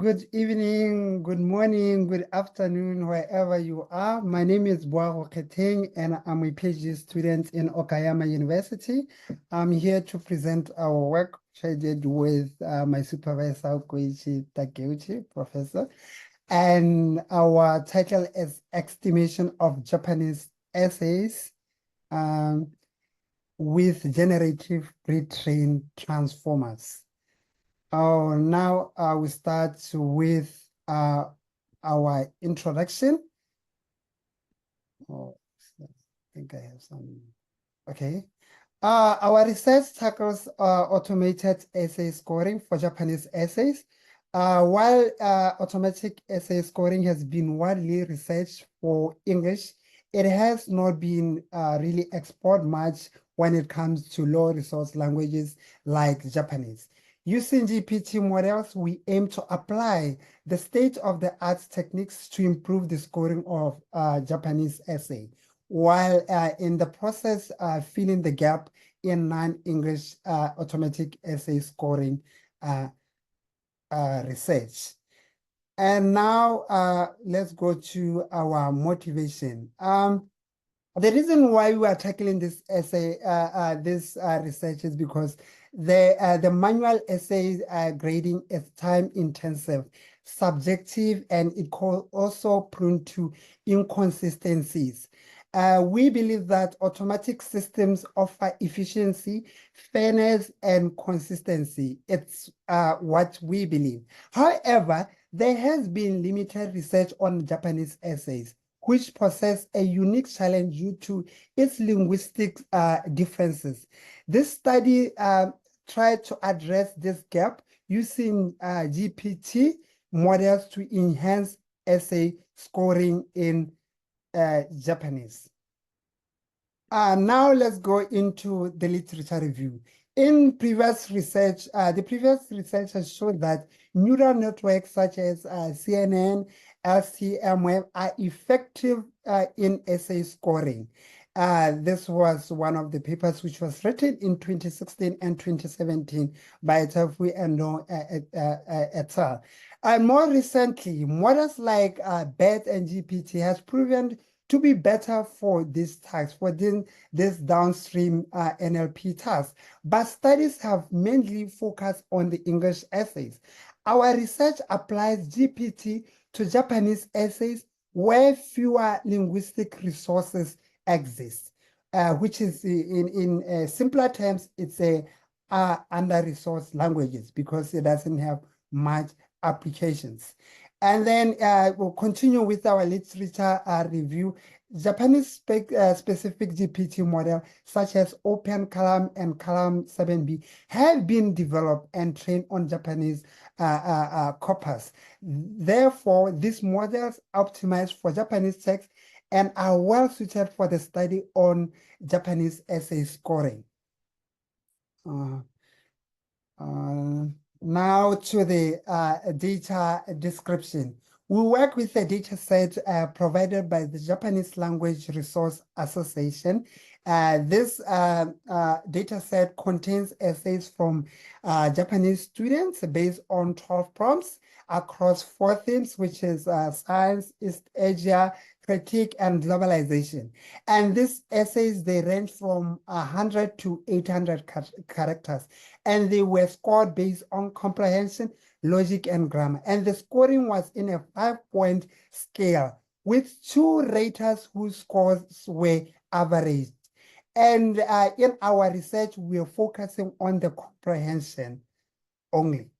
Good evening, good morning, good afternoon, wherever you are. My name is Boago Okgetheng, and I'm a PhD student in Okayama University. I'm here to present our work, which I did with my supervisor, Koichi Takeuchi, professor. And our title is Estimation of Japanese Essays with Generative Pre-trained Transformers. Now we start with our introduction. Oh, I think I have some. Okay. Our research tackles automated essay scoring for Japanese essays. While automatic essay scoring has been widely researched for English, it has not been really explored much when it comes to low resource languages like Japanese. Using GPT models, we aim to apply the state-of-the-art techniques to improve the scoring of Japanese essay, while in the process filling the gap in non-English automatic essay scoring research. And now let's go to our motivation. The reason why we are tackling this essay, this research is because the manual essay grading is time intensive, subjective, and it also prone to inconsistencies. We believe that automatic systems offer efficiency, fairness, and consistency. It's what we believe. However, there has been limited research on Japanese essays, which possess a unique challenge due to its linguistic differences. This study tried to address this gap using GPT models to enhance essay scoring in Japanese. Now let's go into the literature review. In previous research, the previous research has shown that neural networks such as CNN, LCM are effective in essay scoring. This was one of the papers which was written in 2016 and 2017 by Tafui and No et al. And more recently, models like BET and GPT has proven to be better for this task, for this downstream NLP task. But studies have mainly focused on the English essays. Our research applies GPT to Japanese essays where fewer linguistic resources exist, which is in simpler terms, it's a under-resourced languages because it doesn't have much applications. And then we'll continue with our literature review. Japanese specific GPT model, such as OpenCalam and Calam 7B, have been developed and trained on Japanese corpus. Therefore, these models optimized for Japanese text and are well suited for the study on Japanese essay scoring. Now to the data description. We work with a data set provided by the Japanese Language Resource Association. This data set contains essays from Japanese students based on 12 prompts across 4 themes, which is science, East Asia, critique, and globalization. And these essays, they range from 100 to 800 characters, and they were scored based on comprehension, logic, and grammar. And the scoring was in a 5-point scale with 2 raters whose scores were averaged. And in our research, we are focusing on the comprehension only.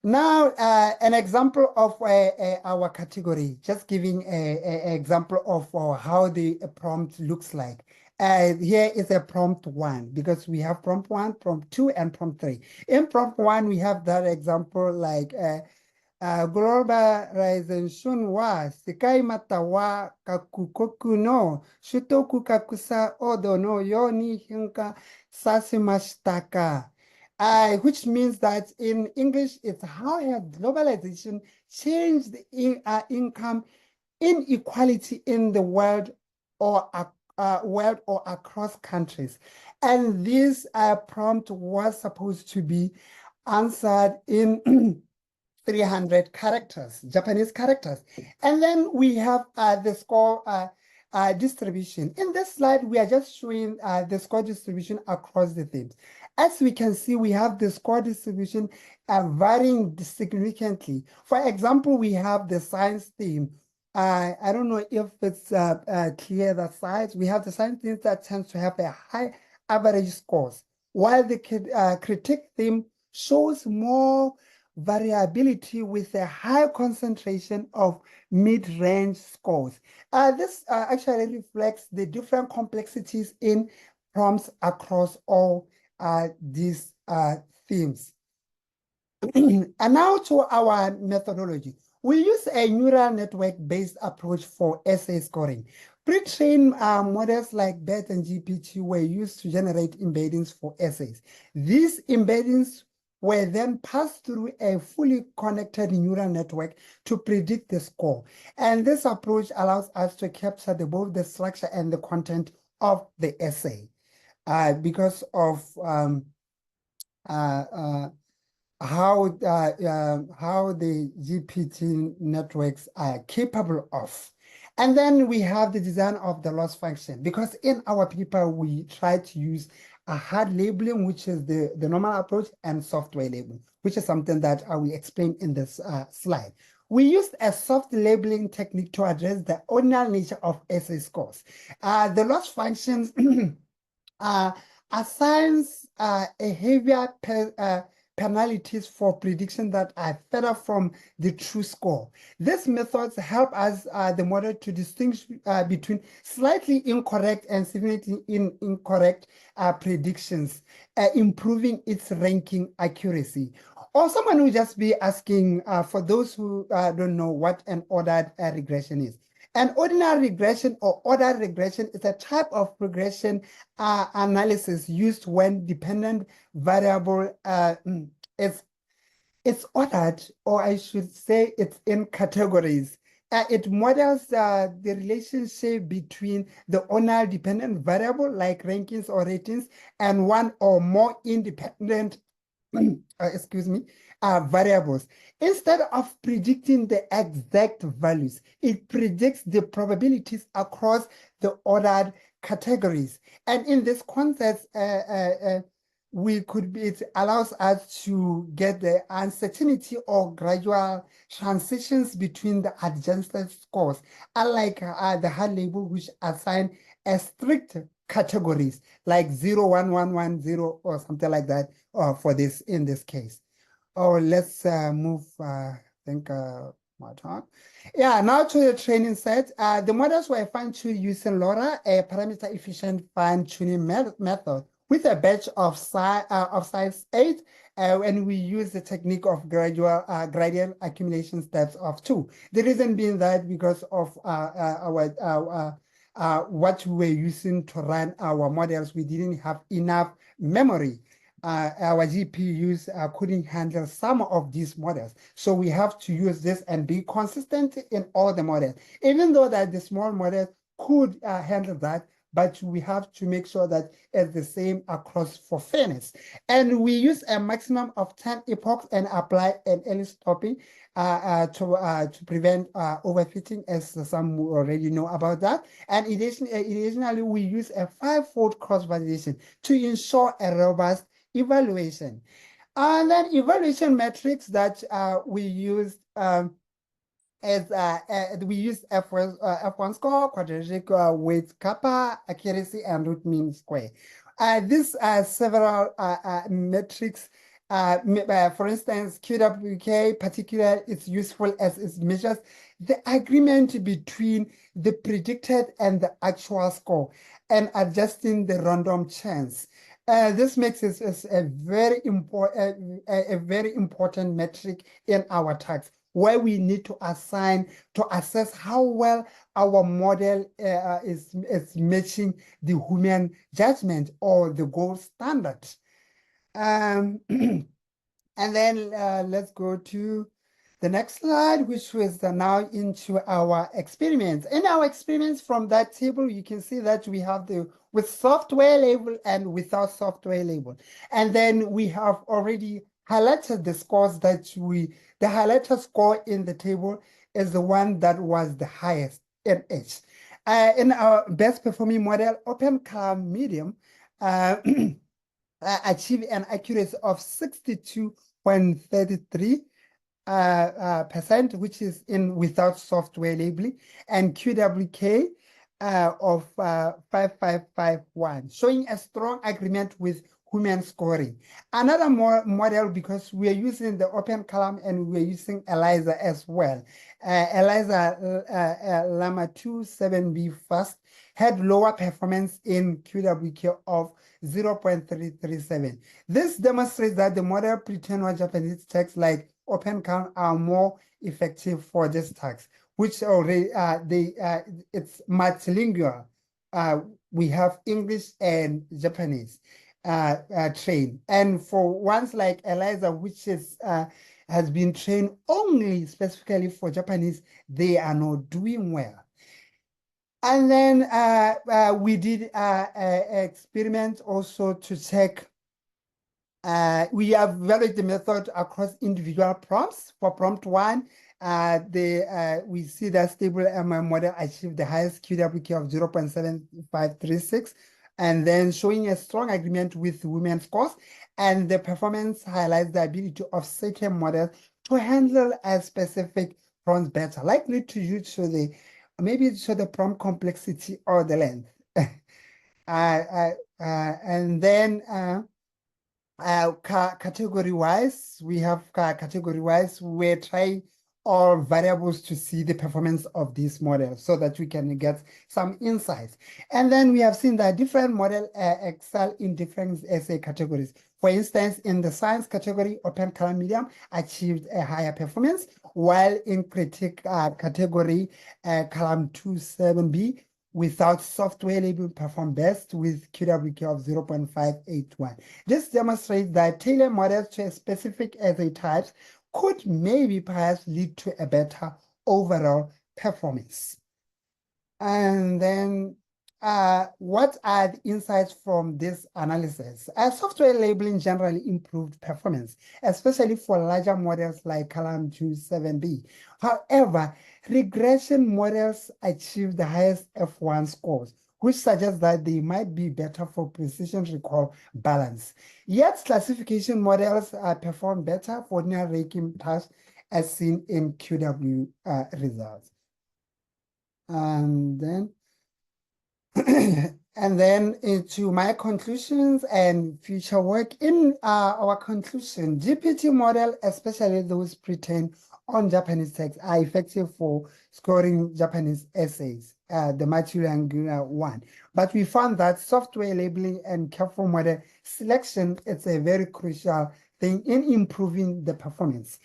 Now, an example of our category, just giving an example of how the prompt looks like. Here is a prompt 1, because we have prompt 1, prompt 2, and prompt 3. In prompt 1, we have that example like globalization wa sekai mata wa kakukoku no shutoku kakusa odo no yo ni hinka sasimashita ka. Which means that in English, it's how has globalization changed income inequality in the world or across countries. And this prompt was supposed to be answered in 300 characters, Japanese characters. And then we have the score distribution. In this slide, we are just showing the score distribution across the themes. As we can see, we have the score distribution varying significantly. For example, we have the science theme. I don't know if it's clear the size. We have the science theme that tends to have a high average scores, while the critique theme shows more variability with a high concentration of mid-range scores. This actually reflects the different complexities in prompts across all these themes. And now to our methodology. We use a neural network-based approach for essay scoring. Pre-trained models like BERT and GPT were used to generate embeddings for essays. These embeddings were then passed through a fully connected neural network to predict the score. And this approach allows us to capture both the structure and the content of the essay because of how the GPT networks are capable of. And then we have the design of the loss function, because in our paper, we try to use a hard labeling, which is the normal approach, and software labeling, which is something that I will explain in this slide. We used a soft labeling technique to address the ordinal nature of essay scores. The loss functions assigns a heavier penalties for prediction that are further from the true score. These methods help us, the model, to distinguish between slightly incorrect and significantly incorrect predictions, improving its ranking accuracy. Or someone will just be asking, for those who don't know what an ordered regression is. An ordinal regression or ordered regression is a type of regression analysis used when dependent variable it's ordered, or I should say it's in categories. It models the relationship between the ordinal dependent variable like rankings or ratings and one or more independent variables. Instead of predicting the exact values, it predicts the probabilities across the ordered categories. And in this context, it allows us to get the uncertainty or gradual transitions between the adjusted scores, unlike the hard label, which assign a strict categories like 0, 1, 1, 1, 0, or something like that for this in this case. Oh, let's move, I think, my turn. Yeah, now to the training set. The models were fine-tuned using LoRa, a parameter-efficient fine-tuning method with a batch of size 8, and we use the technique of gradient accumulation steps of 2. The reason being that because of what we were using to run our models, we didn't have enough memory. Our GPUs couldn't handle some of these models. So we have to use this and be consistent in all the models. Even though that the small models could handle that, but we have to make sure that it's the same across for fairness. And we use a maximum of 10 epochs and apply an early stopping to prevent overfitting, as some already know about that. And additionally, we use a 5-fold cross-validation to ensure a robust evaluation. And then evaluation metrics that we used we use F1 score, quadratic weight kappa, accuracy, and root mean square. These are several metrics. For instance, QWK particular is useful as it measures the agreement between the predicted and the actual score and adjusting the random chance. This makes it a very important metric in our task, where we need to assess how well our model is matching the human judgment or the gold standard. And then let's go to the next slide, which was now into our experiments. In our experiments from that table, you can see that we have with software label and without software label. And then we have already highlighted the scores that the highlighted score in the table is the one that was the highest in each. In our best performing model, open column medium, achieve an accuracy of 62.33 percent, which is in without software labeling, and QWK of 5551, showing a strong agreement with human scoring. Another model, because we are using the open column and we're using ELISA as well. ELISA Llama 27B first had lower performance in QWK of 0.337. This demonstrates that the model pre-trained Japanese text like open column are more effective for this task, which already it's multilingual. We have English and Japanese trained, and for ones like ELISA, which is has been trained only specifically for Japanese, they are not doing well. And then we did an experiment also to check. We have evaluated the method across individual prompts. For prompt 1, we see that stable ML model achieved the highest QWK of 0.7536, and then showing a strong agreement with women's scores. And the performance highlights the ability of certain models to handle a specific prompts better, likely to use maybe show the prompt complexity or the length. And then category-wise, we're trying all variables to see the performance of this model so that we can get some insights. And then we have seen that different models excel in different essay categories. For instance, in the science category, open column medium achieved a higher performance, while in critique category, column 27B without software label performed best with QWK of 0.581. This demonstrates that tailored models to a specific essay type could maybe perhaps lead to a better overall performance. And then what are the insights from this analysis? Software labeling generally improved performance, especially for larger models like column 27B. However, regression models achieve the highest F1 scores, which suggests that they might be better for precision recall balance. Yet classification models perform better for linear ranking tasks as seen in QW results. And then and then into my conclusions and future work. In our conclusion, GPT model, especially those pre-trained on Japanese text, are effective for scoring Japanese essays, the multilingual one. But we found that software labeling and careful model selection is a very crucial thing in improving the performance.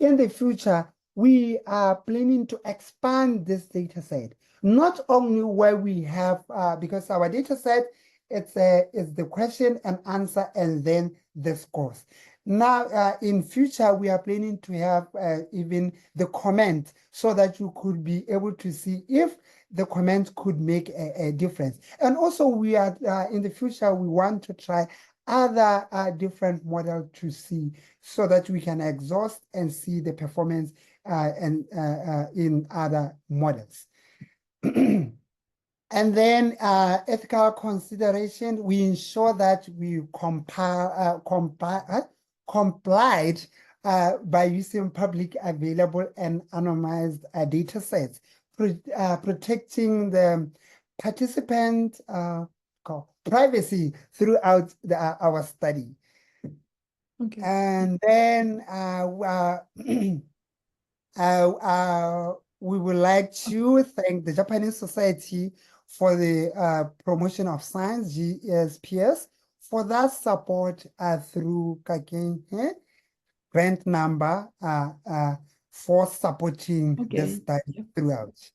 In the future, we are planning to expand this data set, not only where we have, because our data set, it's the question and answer and then the scores. Now, in future, we are planning to have even the comment so that you could be able to see if the comment could make a difference. And also we are, in the future, we want to try other different models to see so that we can exhaust and see the performance in other models. And then ethical consideration, we ensure that we complied by using public available and anonymized data sets, protecting the participant privacy throughout our study. Okay. And then we would like to thank the Japanese Society for the promotion of science, GSPS, for that support through Okgetheng grant number for supporting this study throughout.